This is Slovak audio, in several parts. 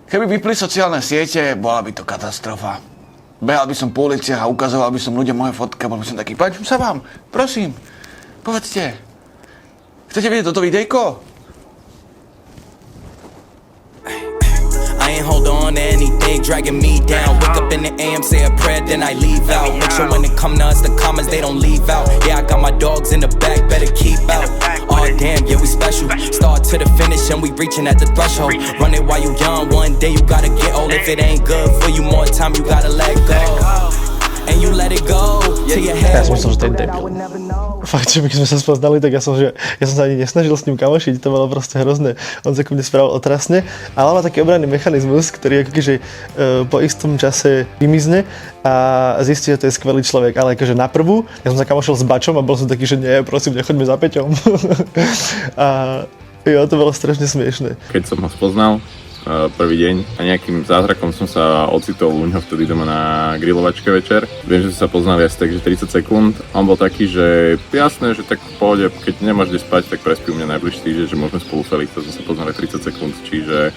Keby vypli sociálne siete, bola by to katastrofa. Behal by som po uliciach a ukazoval by som ľuďom moje fotky a bol by som taký, páčim sa vám, prosím, povedzte, chcete vidieť toto videjko? I ain't hold on to anything dragging me down. Wake up in the AM, say a prayer, then I leave out. Make sure when it come to us, the comments, they don't leave out. Yeah, I got my dogs in the back, better keep out. Oh damn, yeah, we special. Start to the finish and we reaching at the threshold. Run it while you young, one day you gotta get old. If it ain't good for you, more time you gotta let go. And you let it go to your head. Ja som myslel, že to je debil. Fakt, že my keď sme sa spoznali, tak ja som sa ani nesnažil s ním kamošiť, to bolo proste hrozné. On sa ku mne správal otrasne, ale má taký obranný mechanizmus, ktorý akože po istom čase vymizne a zistí, že to je skvelý človek. Ale akože na prvú, ja som sa kamošil s Bačom a bol som taký, že nie, prosím, nechoďme za Peťom. A jo, to bolo strašne smiešné. Keď som ho spoznal, prvý deň a nejakým zázrakom som sa ocitol u ňoho vtedy doma na grilovačke večer. Viem, že sa poznali asi takže 30 sekúnd. On bol taký, že jasné, že tak v pohode, keď nemáš kde spať, tak prespí u mňa najbližší týždeň, že môžeme spolu feliť. To sme sa poznali 30 sekúnd, čiže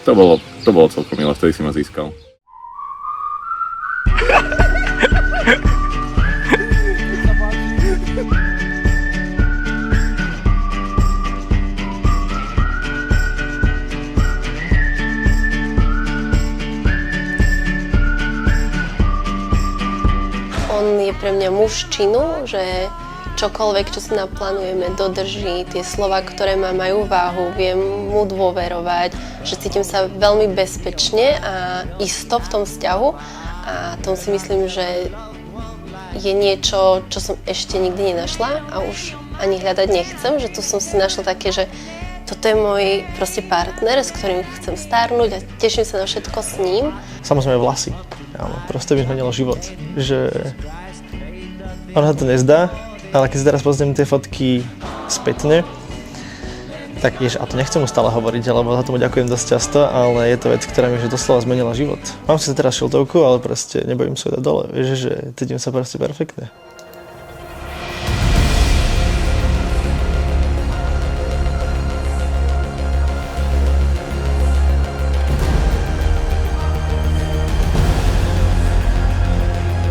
to bolo celkom milé, vtedy si ma získal. On je pre mňa muž činu, že čokoľvek, čo si naplánujeme, dodrží. Tie slova, ktoré majú váhu, viem mu dôverovať, že cítim sa veľmi bezpečne a isto v tom vzťahu. A tom si myslím, že je niečo, čo som ešte nikdy nenašla a už ani hľadať nechcem, že tu som si našla také, že toto je môj proste partner, s ktorým chcem starnúť a teším sa na všetko s ním. Samozrejme vlasy. Áno, proste by zmenilo život. Že ona to nezdá, ale keď si teraz pozriem tie fotky spätne, tak a to nechcem mu stále hovoriť, lebo za tomu ďakujem dosť často, ale je to vec, ktorá mi že doslova zmenila život. Mám si teraz šiltovku, ale proste nebojím sa dať dole, vieš, že cítim sa proste perfektne.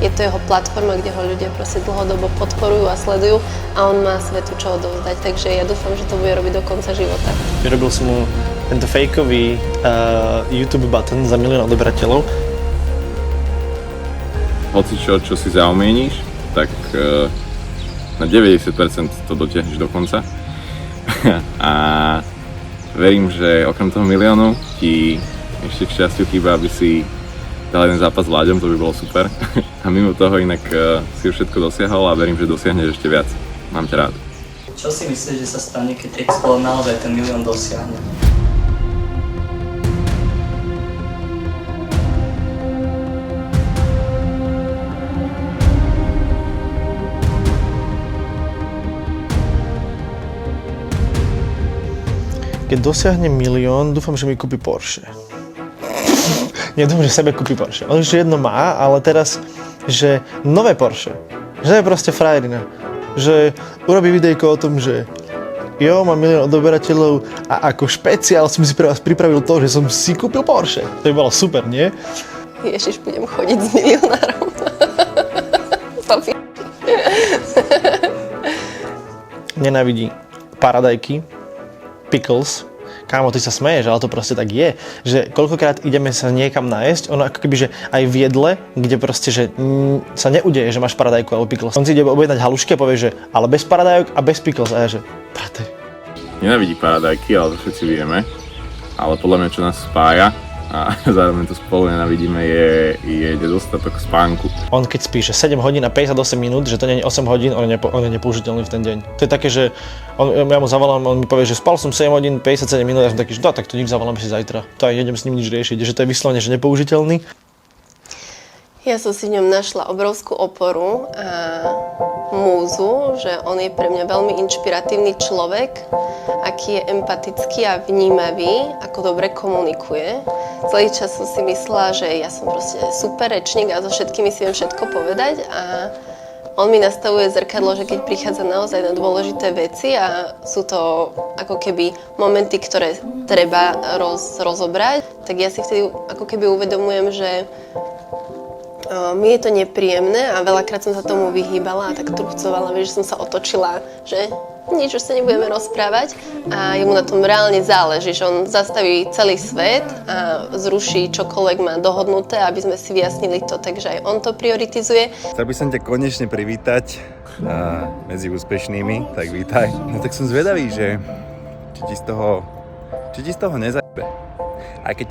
Je to jeho platforma, kde ho ľudia proste dlhodobo podporujú a sledujú a on má svetu čo odovzdať, takže ja dúfam, že to bude robiť do konca života. Vyrobil som mu tento fejkový YouTube button za 1 000 000 odberateľov. Hoci čo si zaumieníš, tak na 90% to dotiahneš do konca. A verím, že okrem toho 1 000 000 ti ešte k šťastiu chýba, aby si dal jeden zápas s Láďom, to by bolo super. A mimo toho inak si všetko dosiahol a verím, že dosiahneš ešte viac. Mám ťa rád. Čo si myslíš, že sa stane, keď Explode naozaj ten 1 000 000 dosiahne? Keď dosiahne 1 000 000, dúfam, že mi kúpi Porsche. Nedúfam, že sebe kúpi Porsche. On už jedno má, ale teraz, že nové Porsche. Že to je proste frajerina. Že urobí videjko o tom, že jo, mám 1 000 000 odberateľov a ako špeciál som si pre vás pripravil to, že som si kúpil Porsche. To by bolo super, nie? Ježiš, budem chodiť s milionárom. Nenávidí paradajky, pickles. Kámo, ty sa smeješ, ale to proste tak je, že koľkokrát ideme sa niekam nájsť, ono ako keby, že aj v jedle, kde proste, že sa neudeje, že máš paradajku alebo pickles. On si ide objednať halušky a povie, že ale bez paradajok a bez pickles a ja, že brate. Nenávidí paradajky, ale to všetci vieme, ale podľa mňa čo nás spája a zároveň to spolu nenávidíme je nedostatok spánku. On keď spí, že 7 hodín a 58 minút, že to nie je 8 hodín, on je nepoužiteľný v ten deň. To je také, že ja mu zavolám, on mi povie, že spal som 7 hodín 57 minút, ja som taký, že tak to nič, zavolám si zajtra. To aj idem s ním nič riešiť, že to je vyslovene, že nepoužiteľný. Ja som si v ňom našla obrovskú oporu a múzu, že on je pre mňa veľmi inšpiratívny človek, aký je empatický a vnímavý, ako dobre komunikuje. Celý čas som si myslela, že ja som proste super rečník a so všetkými si viem všetko povedať a on mi nastavuje zrkadlo, že keď prichádza naozaj na dôležité veci a sú to ako keby momenty, ktoré treba rozobrať, tak ja si vtedy ako keby uvedomujem, že mi je to nepríjemné a veľakrát som sa tomu vyhýbala a tak truccovala, že som sa otočila, že nič, už sa nebudeme rozprávať a jemu na tom reálne záleží, že on zastaví celý svet a zruší čokoľvek má dohodnuté, aby sme si vyjasnili to, takže aj on to prioritizuje. Chcel by som ťa konečne privítať medzi úspešnými, tak vítaj. No tak som zvedavý, že či ti z toho nezajebe. Aj keď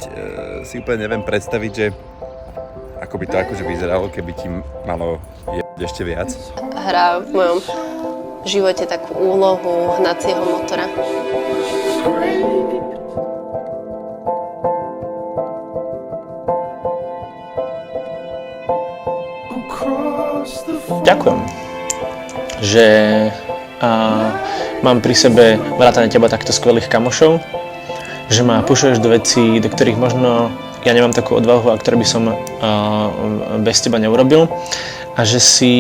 si úplne neviem predstaviť, že ako by to akože vyzeralo, keby ti malo ešte viac. Hrá v mojom živote takú úlohu hnacieho motora. Ďakujem, že mám pri sebe vrátane teba takto skvelých kamošov, že ma pušuješ do vecí, do ktorých možno ja nemám takú odvahu a ktoré by som bez teba neurobil a že si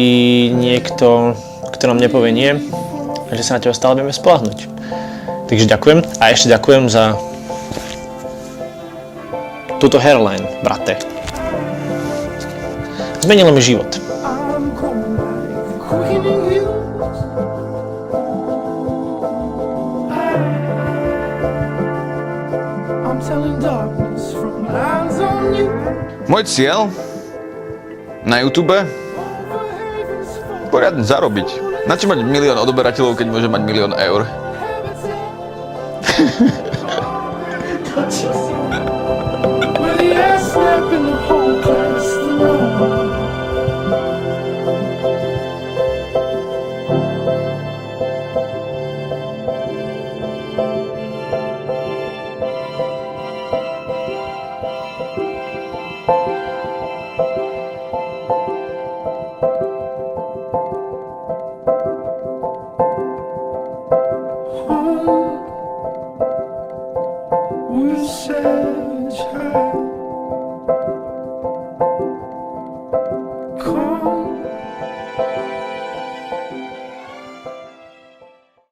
niekto, kto nám nepovie nie a že sa na teba stále vieme spoľahnúť. Takže ďakujem a ešte ďakujem za túto hairline, brate. Zmenilo mi život. Môj cieľ na YouTube poriadne zarobiť. Na čo mať 1 000 000 odoberateľov, keď môže mať 1 000 000 eur? We're such high.